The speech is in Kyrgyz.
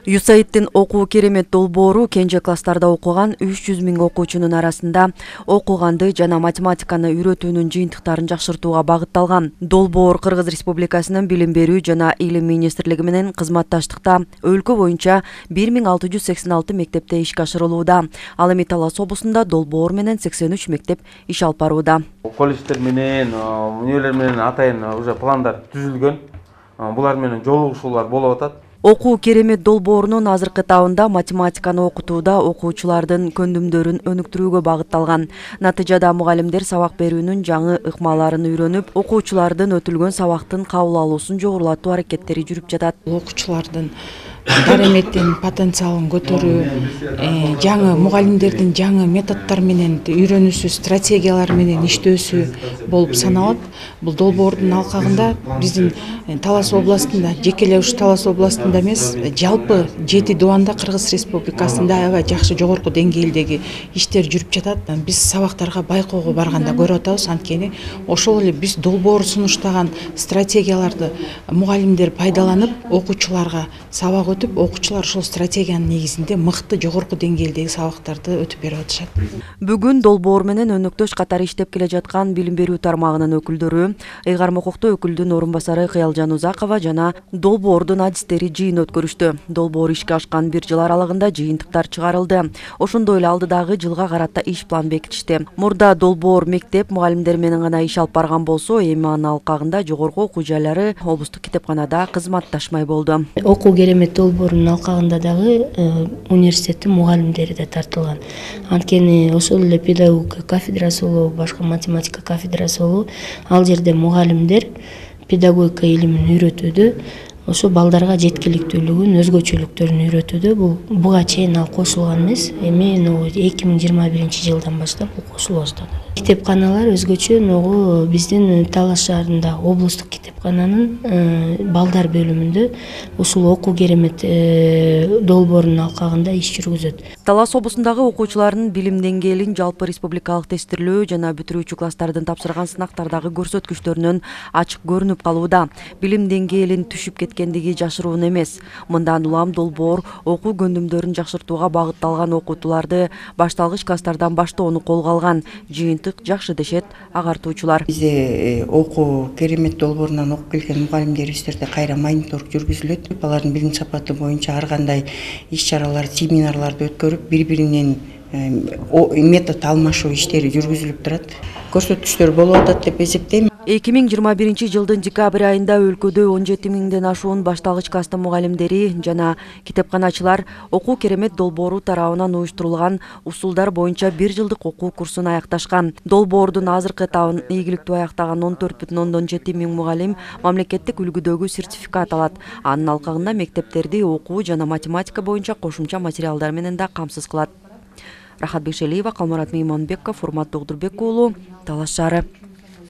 ЮСАИДтин окуу керемет долбоору кенже класстарда окуган 300 000 окуучунун арасында окуганды жана математиканы үйрөтүүнүн жыйынтыктарын жакшыртууга багытталган. Долбоор Кыргыз Республикасынын Билим берүү жана Илим министрлиги менен кызматташтыкта өлкө боюнча 1686 мектепте ишке ашырылууда. Ал эми Талас облусунда долбоор менен 83 мектеп иш алып барууда. Колледждер менен, университеттер менен атайын уже пландар түзүлгөн. Булар менен жолугушуулар болуп атат. Окуу керемет долбоорунун азыркы этабында математиканы окутууда окуучулардын көндүмдөрүн өнүктүрүүгө багытталган. Натыйжада мугалимдер сабак берүүнүн жаңы ыкмаларын үйрөнүп, окуучулардын өтүлгөн сабактын кабыл алуусун жогорулатуу аракеттери жүрүп жатат. Окуучулардын дареметин, потенциалын көтөрүү, жаңы мугалимдердин жаңы методдор менен үйрөнүүсү, стратегиялар менен иштөөсү болуп саналат. Бул долбоордун алкагында биздин Талас областында, жекелей ушу Талас областында эмес, жалпы 7 дубанда Кыргыз Республикасында аябай жакшы жогорку деңгээлдеги иштер жүрүп жатат. Биз сабактарга байкоого барганда көрүп атабыз, анткени ошол эле биз долбоор сунуштаган стратегияларды мугалимдер пайдаланып, окуучуларга сабак өтүп, окуучулар ошол стратегиянын негизинде мыкты жогорку деңгээлдеги сабактарды өтүп берип атышат. Бүгүн долбоор менен өнөктөш катары иштеп келе жаткан билим берүү тармагынын өкүлдөрү, Ыйгарым укуктуу өкүлдүн орун басары Кыялжан Узакова жана долбоордун адистери жыйын өткөрүштү. Долбоор ишке ашкан 1 жыл аралыгында жыйынтыктар чыгарылды. Ошондой эле алдыдагы жылга карата иш план бекитишти. Мурда долбоор мектеп мугалимдер менен гана иш алып барган болсо, эми анын алкагында жогорку окуу жайлары облустук китепканада кызматташмай болду. Окуу керемет долбоорунун алкагында дагы университеттин мугалимдери да тартылган. Анткени ошол эле педагогика кафедрасы болобу, башка математика кафедрасы болобу, ал жерде мугалимдер педагогика илимин үйрөтүүдө, ошо балдарга жеткиликтүүлүгүн, өзгөчөлүктөрүн үйрөтүүдө буга чейин ал кошулган эмес. Эми 2021 жылдан баштап бул кошулуп баштады. Китепканалар өзгөчө биздин Талас шаарында облустук китепкананын балдар бөлүмүндө ушул окуу керемет долбоорунун алкагында иш жүргүзөт. Талас облусундагы окуучулардын билим деңгээлин жалпы республикалык тестирлөө жана бүтүрүүчү класстардын тапшырган сынактардагы көрсөткүчтөрүнөн ачык көрүнүп калууда. Билим деңгээлин түшүп кеткендиги жашыруун эмес. Мындан улам долбоор окуу көндүмдөрүн жакшыртууга багытталган окутууларды башталгыч класстардан баштоону колго алган. Жыйынтык жакшы дешет агартуучулар. Бизде окуу керемет долбоорунан окуп келген мугалимдерибизде кайра мониторинг жүргүзүлөт. Алардын билим сапаты боюнча ар кандай иш-чаралар, семинарларды өткөрүп, бири-биринен метод алмашуу иштери жүргүзүлүп турат. Көрсөткүчтөр болуп атат деп эсептейм. 2021 жылдын декабрь айында өлкөдө 17 000ден ашуун башталгыч класстын мугалимдери жана китепканачылар окуу керемет долбоору тарабынан уюштурулган усулдар боюнча 1 жылдык окуу курсун аякташкан. Долбоордун азыркы этабын ийгиликтүү аяктаган 14,7 миң мугалим мамлекеттик үлгүдөгү сертификат алат. Анын алкагында мектептерди окуу жана математика боюнча кошумча материалдар менен да камсыз кылат. Рахат Бекшелиева, Калмурат Меймонбеков, Урмат Догдурбек уулу, Талас шаары.